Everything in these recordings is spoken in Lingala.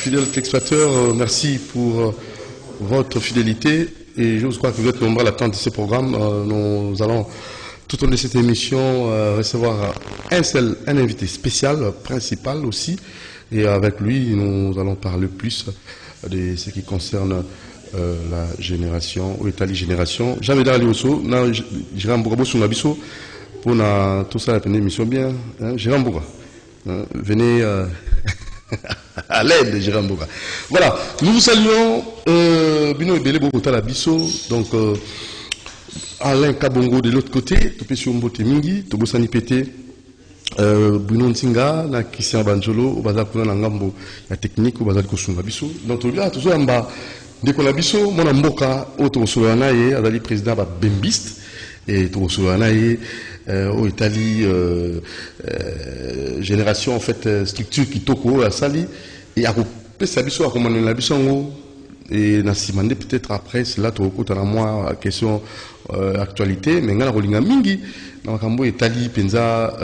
fidèles téléspectateurs, merci pour votre fidélité et je crois que vous êtes nombreux à l'attente de ce programme. Nous allons tout au long de cette émission recevoir un invité spécial, principal aussi, et avec lui nous allons parler plus de ce qui concerne la génération, ou Italie génération. J'avais d'aller au na Jérôme Bourabo sur Nabiso pour tout ça la émission bien. Jérôme Bourabo, venez à l'aide de Jérôme Bourabo. Voilà, nous vous saluons. Bino Ebele Bokota Labiso, donc Alain Kabongo de l'autre côté, Topesio Mbote Mingi, Tobosani Pété, Bruno Ntinga, na Christian Banjolo, Obaza Kuna Nangambo, la technique, Obaza Kosunga Biso. Donc, là, tout ça, dès qu'on a biso, mon amboka, Otosolana et Adali président Bembiste, et Tosolana et au Italie, génération, en fait, structure qui toko, la sali, et à couper sa biso, à commander la biso, et Nassimande peut-être après, c'est là, tu as moi, question actualité, mais on a rolinga mingi, dans Makambo, Italie, Penza,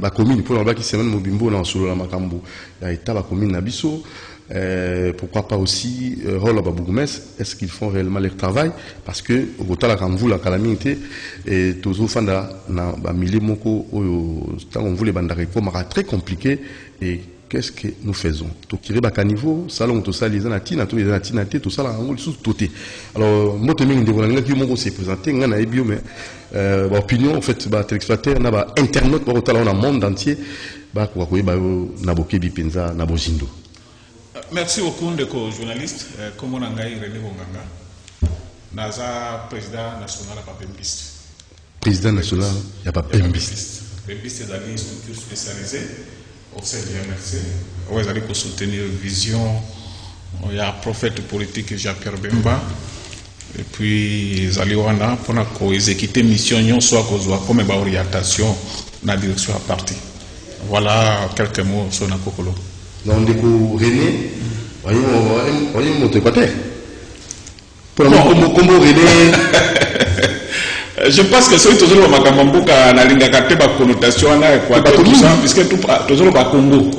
la commune, pour l'envoi qui s'est même mobimbo dans solo la Makambo, il y a État, la commune Nabiso. Pourquoi pas aussi rôle à Bougoumes, est-ce qu'ils font réellement leur travail? Parce que au total la Kamvou la calamité et toujours fanda na milieu moko tant on voulait bandareko mara très compliqué et qu'est-ce que nous faisons? Tout qui reba caniveau, salon tout ça les anatina tout les anatina tout ça la ngol sous toté. Alors moi temi ndevona qui moko s'est présenté ngana ebio mais opinion en fait ba téléspectateur na ba internaute au total on a monde entier ba kwa ko ba na bokebi penza na bozindo. Merci beaucoup, ndeko journaliste. Comme on a René Bonganga, Naza président national à Bembiste. Président national, il n'y a pas Bembiste. Bembiste est une structure spécialisée au sein du MRC. On va aller soutenir vision. Il y a un prophète politique Jean-Pierre Bemba. Et puis, Zaliwana, pour exécuter mission, soit comme une orientation dans la direction à partir. Voilà quelques mots sur Nakokolo. Donc, René, voyez mon côté. Pour René. Je pense que c'est toujours le Makamambuka, la ligne de connotation, puisque toujours le Congo.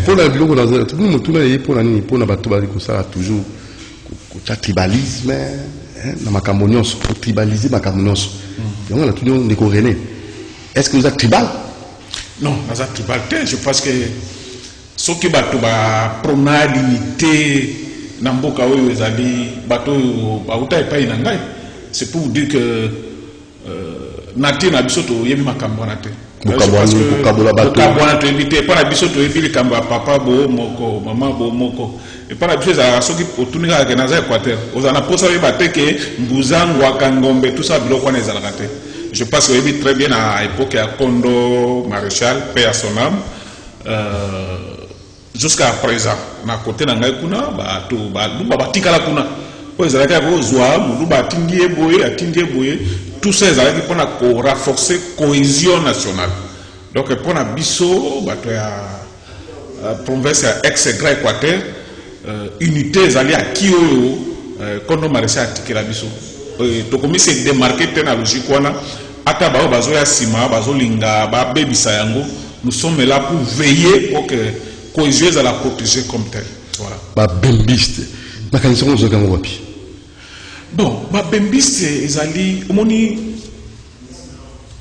Pour la bio, tout le monde, pour la bateau, toujours le tribalisme, la Makamonios, pour tribaliser Makamonios. On a toujours des René. Est-ce que vous êtes tribal? Non, nous avons tribal. Je pense que ce qui va promenade limité dans Mboka où ils allaient bateau bauta et pas inangai, c'est pour vous dire que nati na bisoto yebi makambo nate. Mukabona éviter pas na bisoto éviter kamba papa bo moko maman bo moko et pas na bisoto à ceux qui otuninga ke naza Équateur. Aux ana posa ba teke mbuzangu akangombe tout ça biloko na ezalakate. Je pense que yebi très bien à époque à Kondo Maréchal paix à son âme. Jusqu'à présent, na côté na ngai kuna ba to ba tikala kuna po ezalaka ko zwa mu ba tindie boye tout ça ezalaki pona ko renforcer cohésion nationale. Donc pona biso ba to ya province ya ex-Grand Équateur unité ezali a kioyo kondo maréchal tikela biso to komi se démarquer tena logique wana ata ba bazo ya sima bazo linga ba bebisa yango. Nous sommes là pour veiller pour que cohésion à la protéger comme telle. Voilà. Ba Bembiste. Ma kanison zo kango wapi. Bon, ba Bembiste ezali omoni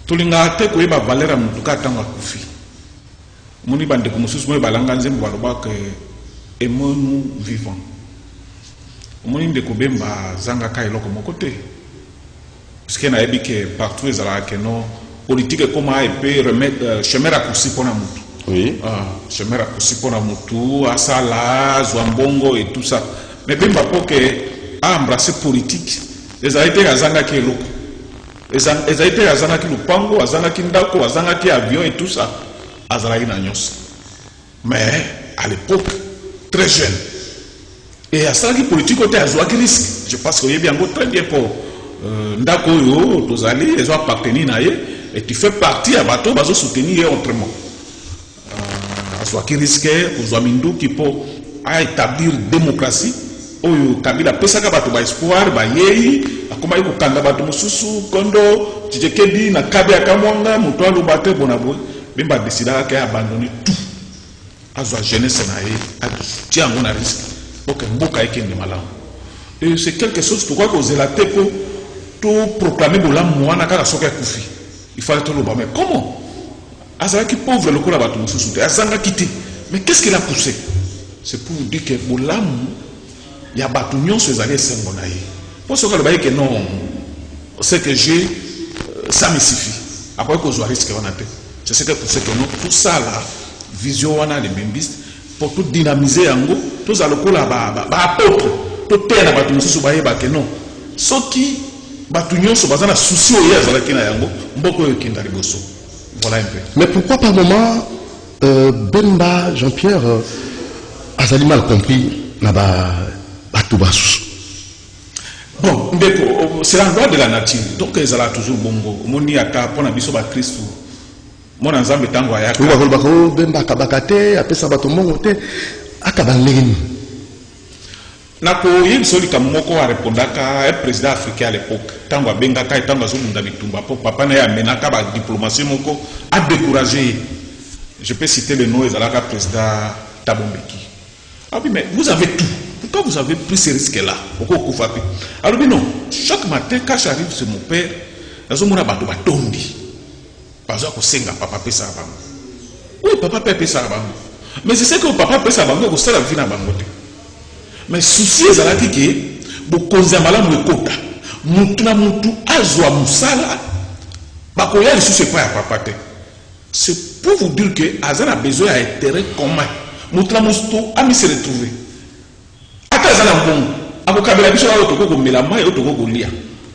tolinga te ko ba valeur mutuka tanga kufi. Moni bande ko mususu mo balanga nzembo baloba que aimons nous vivants. Omoni ndeko bemba zanga ka eloko mokote. Parce que na yebi que partout ezala que non politique comment peut remettre chemin raccourci pour la mutu. Oui. Chemin raccourci pour la mutu, asala, zwambongo et tout ça. Mais bien pas que à embrasser politique, les a été à zanga qui est loco. Les a été à zanga qui lupango, à zanga qui ndako, à zanga qui avion et tout ça. À zanga qui n'agnos. Mais à l'époque, très jeune. Et à zanga qui politique était à zwa qui risque. Je pense qu'il y a bien très bien pour ndako yo, tozali, les ont appartenu naïe. Et tu fais partie à bateau, bazo soutenir autrement. Soit qui risquait, aux Amindu qui peut établir démocratie, ou Kabila Pesaka bateau ba espoir, ba yei, a comment il faut kanga bateau mususu, kondo, tijekedi, na kabe akamwanga, mutoa lo bateau bonabo, même ba décider à abandonner tout. azwa jeunesse na ye atia yango na risque oke mboka ekende malamu. Et c'est quelque chose pourquoi que zélate pour tout proclamer bolamu wana kaka soki akufi il fallait tout le mais comment azalaki pauvre lokola bato mosusu te azangaki te. Mais qu'est-ce qu'il a poussé? C'est pour dire que bolamu ya bato nyonso ezali esengo na ye po soki alobai ke non ce que j'ai ça me suffit akoki kozwa risque wana te. C'est ce que poussé que non tout ça là vision wana les membistes pour tout dynamiser yango tous alokola ba apôtre tout terre bato mosusu bayeba ke non soki bato nyonso baza na souci oyo azalaki na yango mboko oyo ekenda liboso. Voilà un peu. Mais pourquoi par moment Bemba Jean-Pierre azali mal compris na bato basusu? Bon, c'est la loi de la nature. Donc ils ont toujours bongo. Moni ata pona biso ba Christ. Mona nzambe tango ayaka. Ou bako Bemba kabakate apesa bato mongo te akabangeni. Nako yebisoli kamoko a répondaka un président africain à l'époque. Tango bengaka tango azomunda bitumba po papa na ya menaka ba diplomatie moko a découragé. Je peux citer le nom ezalaka président Thabo Mbeki. Ah oui mais vous avez tout. Pourquoi vous avez pris ce risque-là? Alors, non, chaque matin, quand j'arrive sur mon père, je me dis tondi. Par exemple, papa peut ça. Oui, papa peut ça. Mais je sais que papa peut ça. C'est la vie na bangote. Mais souci est là que beaucoup de malades me kota. Mutuna mutu azwa musala. Bakoya le souci pas à papa te. C'est pour vous dire que Azan a besoin d'intérêt commun. Mutuna mutu a mis se retrouver.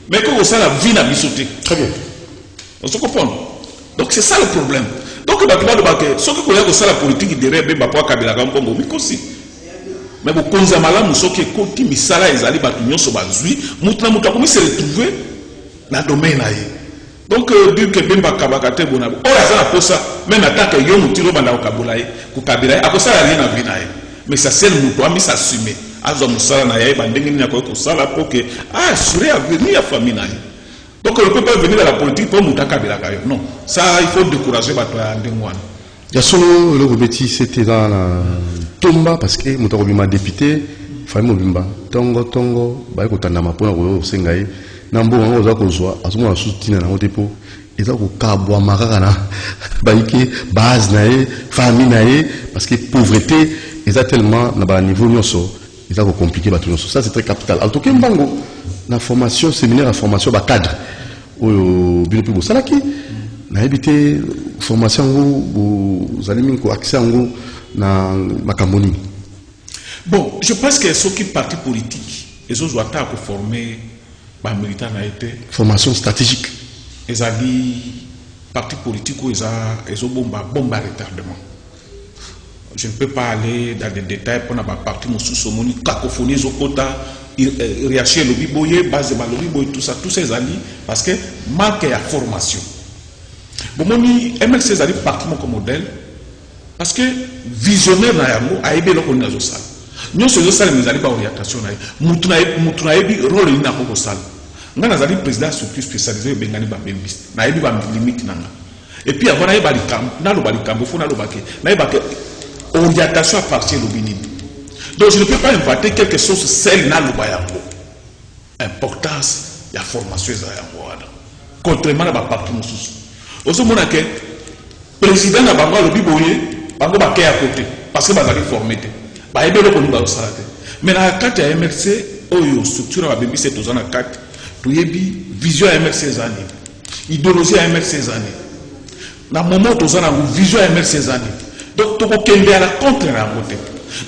Mais quand ça la vie n'a bisoté. Très bien. On se comprend. Donc c'est ça le problème. Donc il va te ce que ça la politique derrière Bemba pour Kabila Gampongo aussi. Mais vous connaissez malamu ce qui côté misala ezali batu nyonso bazui mutuna mutu comme se retrouver na domaine aye. Donc dire que Bemba Kabakate bona. Oh ça pour ça même attaque yo mutiro banda okabulaye ku Kabila ako ça rien na vie naye. Mais ça c'est le mutu ami s'assumer. Azo musala na yaye bandenge ni ko sala pour que assurer avenir à famille naye. Donc on ne peut pas venir dans la politique pour mutaka Kabila kayo. Non, ça il faut décourager bato ya ndengwana. Ya solo le Robeti c'était dans la tomba parce que mutako bima député fami mobimba tongo ba ko tanda mapona ko sengai nambo ngo za ko zwa azuma soutina na motepo eza ko kabwa makaka na baike base nae famille nae parce que pauvreté eza tellement na ba niveau nyonso eza ko compliqué ba nyonso ça c'est très capital en tout cas mbango la formation séminaire à formation ba cadre oyo bino pigo salaki na habité formation vous allez min ko accès ngo na makamboni. Bon, je pense que ceux qui parti politique ils ont doit ta former ba militant na été formation stratégique. Ils a dit parti politique où ils ont bomba retardement. Je ne peux pas aller dans des détails pour na ba parti mo sous-somoni cacophonie zokota riacher le biboye base de le biboye tout ça tous ces amis parce que manque de formation. Bon moni MLC ali parti comme modèle parce que visionnaire na yango aibelo ko nazo sala. Nyonso zo sala mizali ba orientation na mutuna ebi rôle ni na ko sala. Nga nazali président structure spécialisée bengani ba bembiste. Na ebi ba limite nanga. Et puis avant na ebi na lo balikambo fona lo bake. Na ebi bake orientation à partir de l'obinide. Donc je ne peux pas inventer quelque chose celle na lo bayango. Importance de la formation za yango wana. Contrairement à ba parti mosusu. Oso mona ke président na bango lo biboye bango ba ke à côté parce que bazali formé te. Ba ebelo ko ba osala te. Mais na kati ya MRC oyo structure ba bembiste tozana kati to yebi vision ya MRC zani. Idéologie ya MRC zani. Na moment tozana vision ya MRC zani. Donc to ko kende à la contre na côté.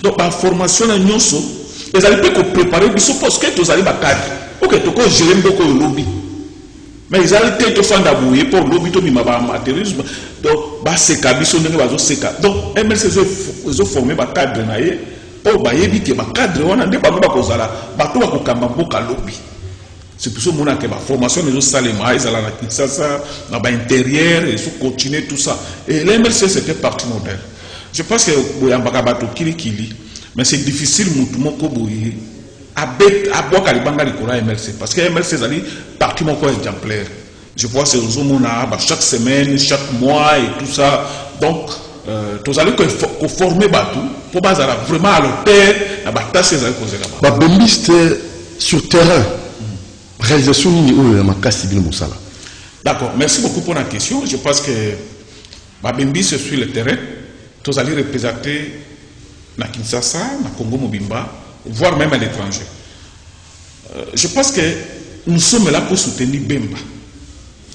Donc la formation na nyonso ezali pe ko préparer biso parce que tozali ba cadre. OK to ko gérer mboko lobby. Mais ils allaient être fanda bouillé pour lobby to mima ba matérialisme. Donc ba seka biso ndenge bazo seka. Donc MLC zo formé ba cadre na ye pour ba yebi ke ba cadre wana nde ba ba kozala ba to ba ko kamba mboka lobby. C'est pour ça que la formation des autres salima, ils allaient à Kinshasa, dans l'intérieur, ils ont continué tout ça. Et l'MLC c'était parti modèle. Je pense que Bouyambakabato Kili, mais c'est difficile Moutoumoko Bouye à boire Kalibanga Likora MLC. Parce que MLC c'est parti mon exemplaire. Je vois ces hommes chaque semaine, chaque mois et tout ça. Donc, tous allez former Batou pour bazar vraiment à l'hôtel, à Batache, les allez causer là-bas. Babembiste sur terrain, réalisation ni ou la makasi bin Moussala. D'accord, merci beaucoup pour la question. Je pense que Babembiste sur le terrain, tous allez représenter na Kinshasa, na Congo Mobimba, voire même à l'étranger. Je pense que nous sommes là pour soutenir Bemba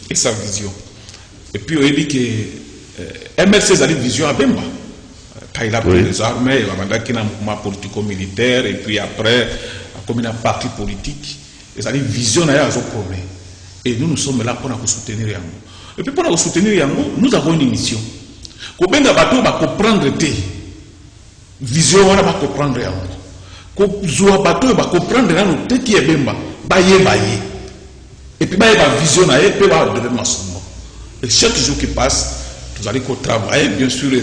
et sa vision. Et puis on dit que MLC a une vision à Bemba. Quand il a pris les armées, il a un mouvement politico-militaire, et puis après, comme il a un parti politique, il a une vision à Zopromé. Et nous sommes là pour nous soutenir Yango. Et puis pour nous soutenir Yango, nous avons une mission. Quand Benga Bato va comprendre tes vision, on va comprendre Yango. Quand Zoua Bato va comprendre Yango, tes qui est Bemba, baye. Et puis baye va vision à eux, puis va donner ma somme. Et chaque jour qui passe, vous allez travailler, bien sûr, les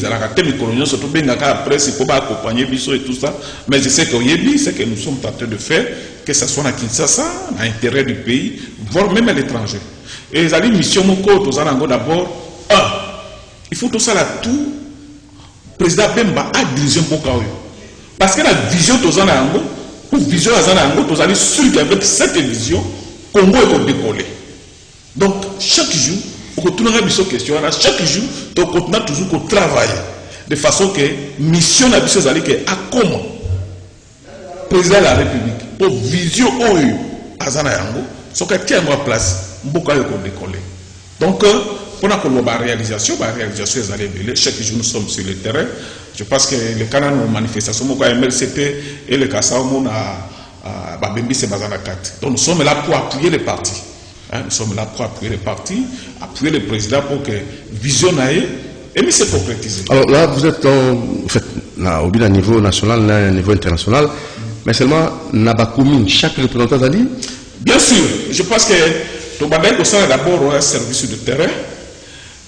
coloniaux, surtout bien après, c'est pour accompagner Bissot et tout ça. Mais je sais qu'Oyebi, c'est que nous sommes en train de faire, que ce soit à Kinshasa, à l'intérieur du pays, voire même à l'étranger. Et les alliés mission Moko, tous allons d'abord, il faut tout ça là, tout. Le président Bemba a dirigé Mbokaoyo. Parce que la vision tous allons, pour vision à tous allons sûr qu'avec cette vision, Congo est décollé. Donc, chaque jour, pour que tout le monde ait question, chaque jour, on continue toujours à travailler. De façon que mission n'a pas été à comment président de la République, pour vision OU, à Zanayango, ce qui est en place, beaucoup de décoller. Donc, pour la réalisation est allée belé. Chaque jour, nous sommes sur le terrain. Je pense que le canal de manifestation, MLCT et le Kassaomo à Babembi, c'est Bazanakat. Donc, nous sommes là pour appuyer les partis. Nous sommes là pour appuyer les partis, appuyer le président pour que visionnaire et mais c'est concrétisé. Alors là, vous êtes en fait, là, au niveau national, là, au niveau international, mais seulement Nabakoumine, chaque représentant a dit. Bien sûr, je pense que Tobadek aussi a d'abord un service de terrain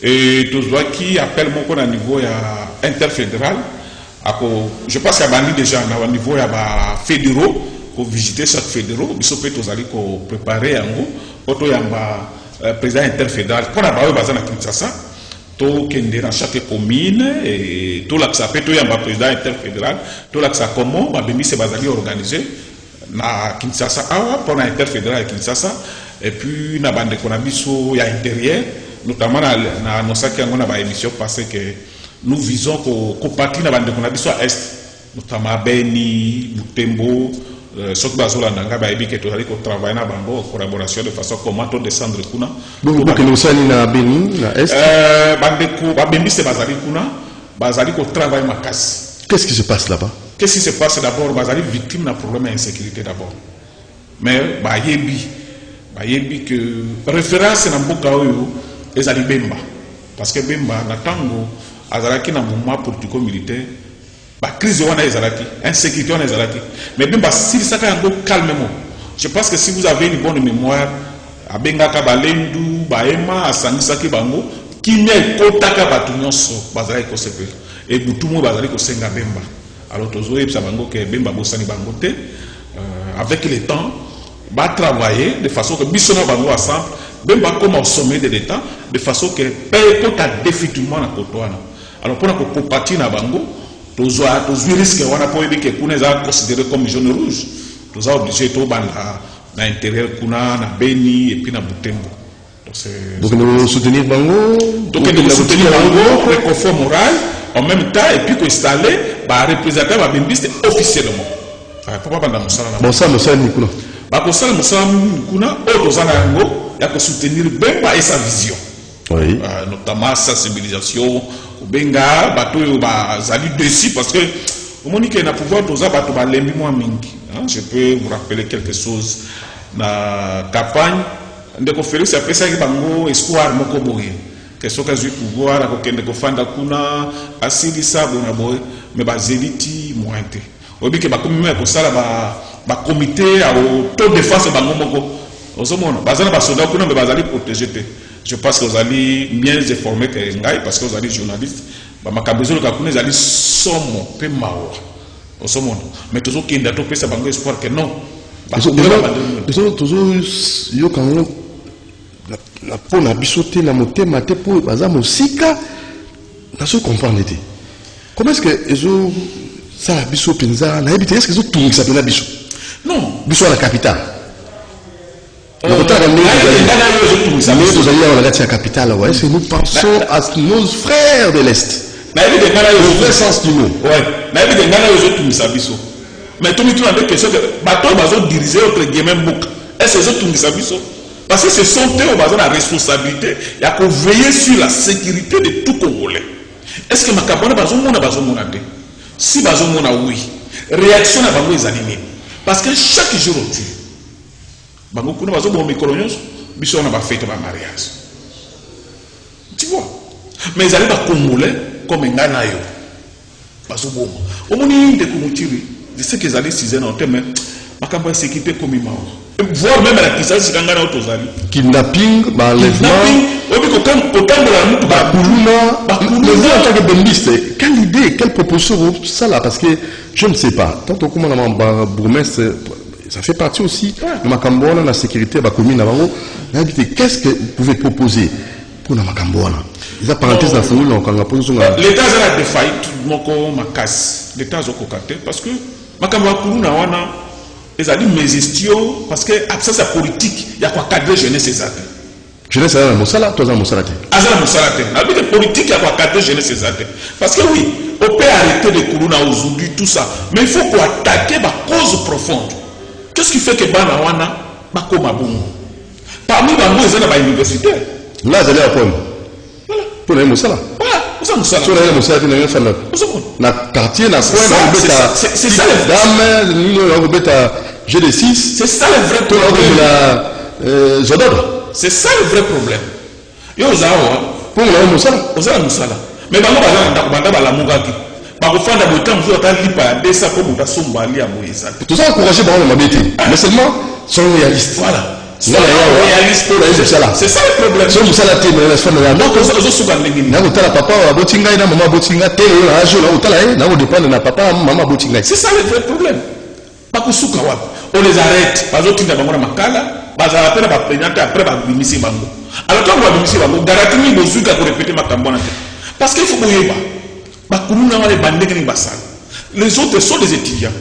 et tout ce qui appelle mon à niveau interfédéral. Je pense qu'il y a déjà au niveau fédéraux pour visiter chaque fédéraux. Il faut préparer un mot. Pour le président interfédéral, pour la base de Kinshasa, tout dans chaque commune, et tout l'accepter, tout le président interfédéral, tout l'accepter comment, c'est organisé na Kinshasa, pour l'interfédéral à Kinshasa, et puis na bande konabiso ya intérieur, notamment na nosaki yango na ba émission passée que nous visons qu'au parti na bande konabiso à est, notamment Beni, Butembo. Ce que nous avons travaillé en collaboration de façon comment descendre kuna. Donc nous sommes na Beni, na Est. Bambi c'est Bazali kuna, Bazali ko travaille ma casse. Qu'est-ce qui se passe là-bas? Qu'est-ce qui se passe d'abord? Bazali victime d'un problème d'insécurité d'abord. Mais Bayebi que référence na mboka oyo ezali Bemba. Parce que Bemba na tango azalaki na mouvement politico-militaire. La crise est insécurité mais bien si ça calmement. Je pense que si vous avez une bonne mémoire, à Bengaka Balendu, Baema, à Sangisaki Bango, qui n'est qu'Otaka Batunyoso, Bazari Kosepe, et Boutumo Bazari Kosenga Bemba. Alors, Tozoé, Psabango, que Bemba Bossani Bangote, avec le temps, va travailler de façon que Bissona Bango ensemble, Bemba comme au sommet de l'État, de façon que paye pour ta définitivement la Kotoana. Alors, pour partir à Bango, tous les risques qu'on a pour que nous avons considéré comme jaune rouge. Nous avons obligé de dans l'intérieur, na Beni et puis na Butembo. Donc nous soutenir Bango. Donc nous soutenir Bango, le confort moral, en même temps, et puis installer un représentant bambiste officiellement. Bon, ça, nous sommes Nikuna. Nous sommes Nikuna, autres Anango, il y a soutenir Bemba et sa vision. Oui. Notamment sensibilisation. Benga, bateau zali dessus parce que au moment qu'il y a pouvoir dosa bateau balembi moi mingi. Je peux vous rappeler quelque chose na campagne de conférence après ça qui bango espoir moko boye. Que ce que je pouvoir ko kende ko fanda kuna asili sabo na boye mais bazeliti mointe. Obi ke bakomi me ko sala ba comité au taux de défense bango moko. Ozomona bazana ba soda kuna me bazali protéger. Je pense que vous allez bien informer que Ngaï, parce que vous allez journaliste, ma cabezo le Cameroun, vous allez somo, peu mawa, au somo. Mais toujours qu'il y a d'autres personnes qui espoir que non. Toujours, yo quand la peau n'a bisoté la montée maté pour bazar mosika. je comprends. Comment est-ce que ça a biso penza na habité est-ce que tout ça pena biso? Non, biso à la capitale. la capitale, est-ce que nous pensons à nos frères de l'Est? Le vrai sens du mot. Ouais. Mais tout le monde a des questions que bateau va diriger autre guillemets book. Est-ce que tout ça biso? Parce que ce sont eux qui ont la responsabilité, il y a qu'on veiller sur la sécurité de tout Congolais. Est-ce que ma cabane a besoin de si besoin oui, réaction à les animés. Parce que chaque jour on tue. Bango kuna besoin de micro-nyos, biso na ba fête ba mariage. Tu vois? Mais ils arrivent à Congolais comme un gana yo. Parce que bon, au moins ils de kumutiri, je sais qu'ils allaient 6 ans en terme, ma campagne sécurité comme il m'a. Voir même la question si kangana otozali. Kidnapping, enlèvement. Quelle idée, quelle proposition ça là? Parce que je ne sais pas. Tant qu'on a bourgmestre, ça fait partie aussi de Makambouana, la sécurité, la commune. Qu'est-ce que vous pouvez proposer pour la Makambouana? Il y a parenthèse dans le l'État a des faillites, l'État a cocaté parce que Makambouana, ils ont dit mes gestions, parce que ça c'est politique, il y a quoi cadrer jeunesse et ça. Jeunesse à la Moussala, toi à Moussala. À la Moussala, la vie politique, il y a quoi cadrer jeunesse et ça. Parce que oui, on peut arrêter de Kourouna aujourd'hui, tout ça, mais il faut qu'on attaque la cause profonde. Qu'est-ce qui fait que Banawana, Bakoma Bongo? Parmi Bango, ils ont une université. Là, ils allaient à Pôme. Voilà. Pour les Moussala. Voilà, vous avez Moussala. Sur les Moussala, il y a un fan. Dans le quartier, dans le coin, c'est ça le dame, nous, on va G6. C'est ça le vrai problème. C'est ça le vrai problème. Yo zawa pour la Moussala. Osala Moussala. Mais bango banda la mungaki. Bako fanda botam zo ta lipa desa ko muta somba ali amoyeza. Tout ça encourager par la mabété. Mais seulement sont réalistes. Voilà. Réaliste pour la Moussala. C'est ça le problème. So Moussala té mais la femme ya. Donc ozo suka ndengini. Na utala papa wa botinga ina mama botinga té na ajo na utala na dépendre na papa maman botinga. C'est ça le vrai problème. Bako suka wapi? On les arrête. Bazo tinda bango na makala. Baza appelle ba plaignante après ba bimisi bango. Alors quand on va bimisi bango, garatimi bozuka pour répéter makambo na té. Parce qu'il faut boyeba. Ba kuluna wale bandeke ni basala. Les autres sont des étudiants.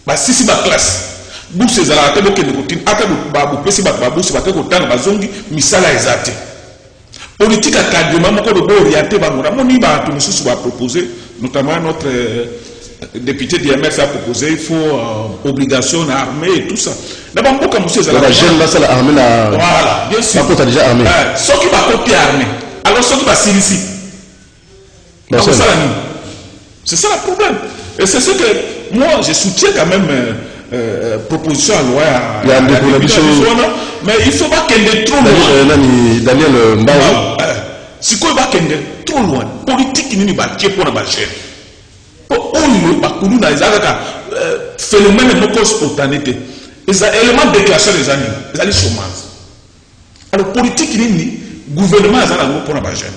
Ba sisi ba classe. Bourse ezala ate boke de routine, ate ba pesi ba bourse ba te kotanga bazongi misala ezate. Politique à cadre moko de bo orienté bango. Moni ba to mususu ba proposer, notamment notre député d'IMF a proposé, il faut obligation d'armée et tout ça. D'abord, pourquoi monsieur Zala? La jeune va s'armer armée là. Voilà, bien sûr. Par contre, déjà armé. Ceux qui va copier armé. Alors, ceux qui va s'y ici. C'est ça le problème. Et c'est ce que moi, je soutiens quand même proposition à loi. Il y a des propositions. Mais il ne faut pas qu'elle est trop loin. Daniel Mbao. Si quoi va qu'elle est trop loin. Politique qui n'est pas pour la bâcher. Oyo bakulu na ezalaka phénomène moko spontanéité les éléments déclencheurs des années les années chômage. Alors politique nini gouvernement azala ngo pour ba jeune.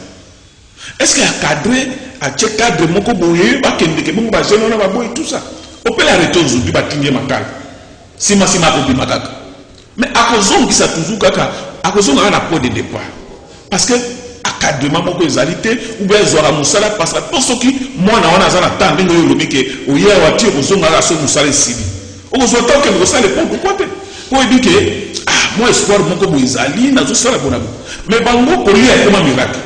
Est-ce qu'il y a cadré à check cadre moko boye ba kende ke bongo ba jeune na ba boye tout ça. On peut l'arrêter aujourd'hui ba tinye makala. Sima ko bimakaka. Mais à cause on qui ça toujours kaka à cause on a un point de départ. Parce que académie moko ezalité ou bien zora musala parce que pour ceux qui moi na wana zana tande ngo lobi ke oye wati ozonga la so musala sibi ozo tant que ça le pourquoi pour dire que moi espoir moko bo ezali na zo sala bona mais bango ko lié comme miracle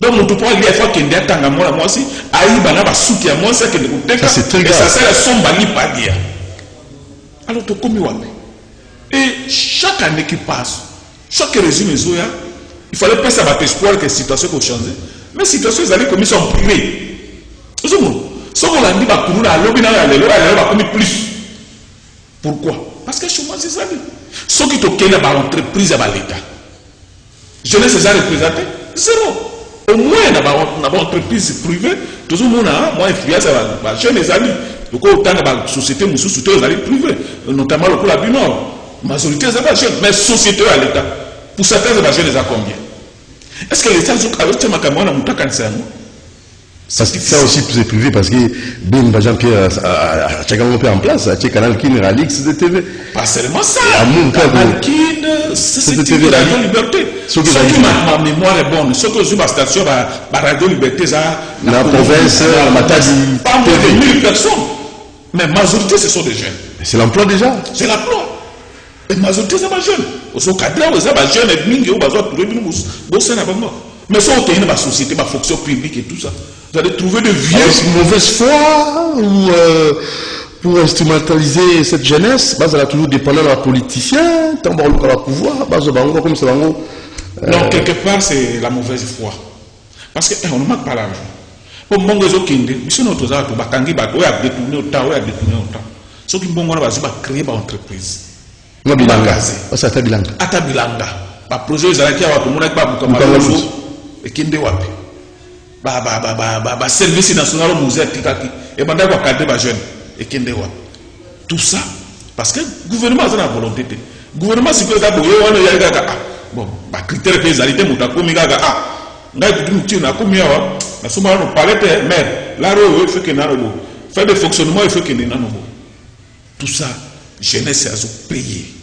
donc mon topo lié faut que ndetanga moi si ayi bana ba suki ya moi ça que ndekuteka c'est très grave ça c'est la somba li pas dia alors to komi wapi et chaque année qui passe chaque régime zoya il fallait pas savoir espoir que la situation peut changer. Mais la situation est allée comme ils sont privés. Si on a dit que plus. Pourquoi? Parce que le chômage c'est ça. Ceux qui ont une entreprise à l'État. Jeunesse est représenté zéro. Au moins, on a une entreprise privée. Tout le monde a moins influence à la jeunesse. Donc, autant de sociétés privées, notamment le Cola du Nord. La majorité des jeunes, mais société à l'État. Pour certains, les jeunes, les a combien? Est-ce que l'État a Ça aussi c'est privé parce que Bimba Jean-Pierre a chacun en place, a Canal Kin, Alix, CTV. Pas seulement ça. Canal Kin, CTV, Radio Liberté. Ce qui ma mémoire est bonne. Ce que je ma station, la Radio Liberté, ça. La province, la Matadi. Pas moins de 1000 personnes. Mais la majorité, ce sont des jeunes. C'est l'emploi déjà. C'est l'emploi. Et la majorité, c'est des jeunes. Au cadre, vous avez des jeunes et mingi, vous avez trouvé une mousse. Mais ça, on a une société, ma fonction publique et tout ça. Vous allez trouver de vieux. Mauvaise foi ou pour instrumentaliser cette jeunesse, elle a toujours dépendant de la politicien, tant qu'on a le pouvoir, comme ça. Non, quelque part, c'est la mauvaise foi. Parce qu'on ne manque pas l'argent. Pour mon réseau Kinde, monsieur notre zaa to bakangi ba oya détourner autant, oya détourner autant. Ce qui bon on va créer une entreprise. Non bilanga. Ça ta bilanga. Ata bilanga. Ba projet ezalaki wa komona ba bukamalo. Et Kinde wapi. Ba service national musée tikaki. Et banda kwa cadre ba jeune. Et Kinde wapi. Tout ça parce que le gouvernement a la volonté. Le gouvernement si peut d'abord on y a bon ba critère que ezalité mutakomi gaga ngai kutu na komia wa na soma no palette mais là il faut que na robo faire de fonctionnement il faut que na nobo tout ça jeunesse a payé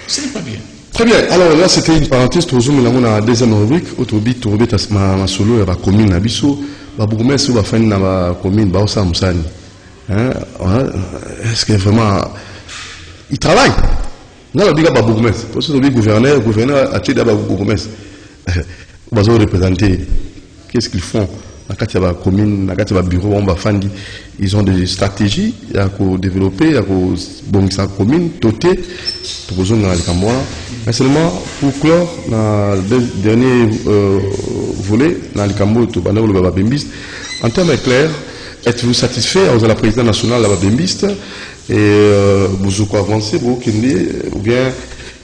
ce n'est pas bien. Très bien, alors là c'était une parenthèse toujours mais là on a deuxième rubrique autobi tourbe ma solo ya ba commune na biso ba bourgmestre ba fani na ba commune ba osa musani hein est-ce que vraiment il travaille non la biga ba bourgmestre parce que le gouverneur a tiré ba bourgmestre ils ont représenté qu'est-ce qu'ils font dans la commune, dans le bureau, ils ont des stratégies à développer, à la commune, doter, mais seulement pour clore, dans le dernier volet, dans le Cambo, en termes clairs, êtes-vous satisfait de la présidente nationale de la Babembiste et vous avancez, ou bien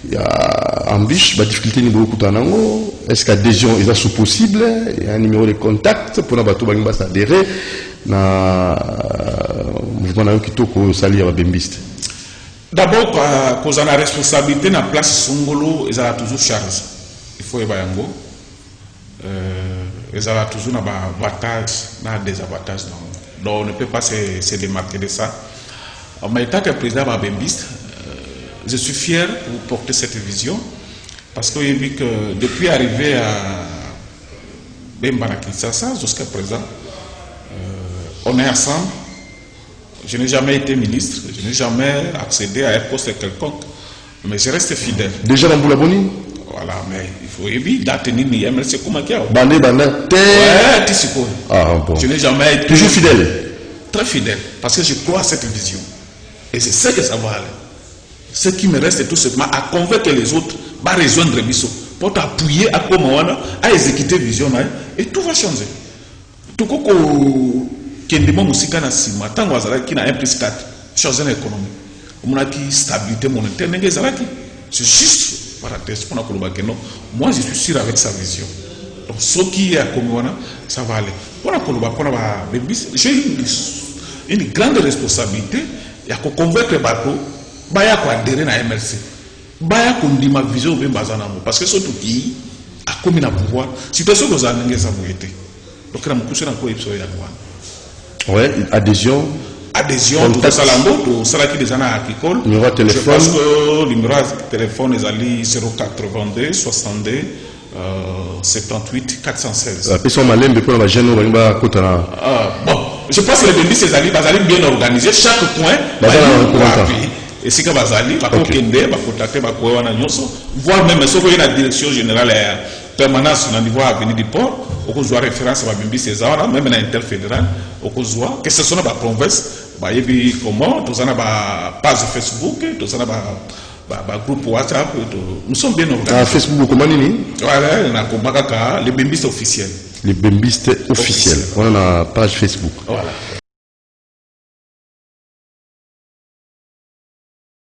il y a embûche, la difficulté niveau Koutanango, est-ce qu'adhésion est ça possible, il y a un numéro de contact pour nous adhérer na mouvement qui toko salir à Bembiste. D'abord quand on a la responsabilité na place Songolo, ils ont toujours charge. Il faut ebayango. Ils ont toujours na avantage, na désavantage donc on ne peut pas se démarquer de ça. En même temps que président de Bembiste, je suis fier pour porter cette vision parce que j'ai vu que depuis arriver à Bembana Kinshasa jusqu'à présent, on est ensemble. Je n'ai jamais été ministre, je n'ai jamais accédé à un poste quelconque, mais je reste fidèle. Déjà dans Boulaboni? Voilà, mais il faut éviter d'atteindre c'est comment qu'il y a. Ouais, je n'ai jamais été. Toujours fidèle? Très fidèle, parce que je crois à cette vision. Et je sais que ça va aller. Ce qui me reste est tout simplement à convaincre les autres, à rejoindre Bisso, pour t'appuyer à à exécuter vision et tout va changer. Tout ce qui est musical na sima, tant que na 1+4, changer l'économie. On a qui stabilité monétaire, c'est juste parenthèse pour nous. Moi je suis sûr avec sa vision. Donc ce qui est à Komouana, ça va aller. Pour j'ai une grande responsabilité, il y a qu'on convaincre les bateaux. Baya ko adhérer na MLC baya ko ndima vision be bazana mo parce que surtout qui a commis na pouvoir situation que za ngeza boyete donc na mkusha na ko ipso ya kwa ouais adhésion tout ça lambo to sala ki des ana agricole numéro téléphone je pense que le numéro téléphone est ali 082 62 78 416 personne malembe pour la jeune ba kotana bon je pense que les bénis ces ali bien organisé chaque coin et si Bazali, voire même si vous avez la direction générale permanence au niveau avenue du port, au coup de référence à Bimbi César, même à l'interfédéral, au coup de que ce soit la province, comment, tous en a page Facebook, tous en a groupe WhatsApp, nous sommes bien organisés. Facebook, comment nini? Voilà, on a les Bimbistes officiels. Les Bimbistes officiels. On a page Facebook. Voilà.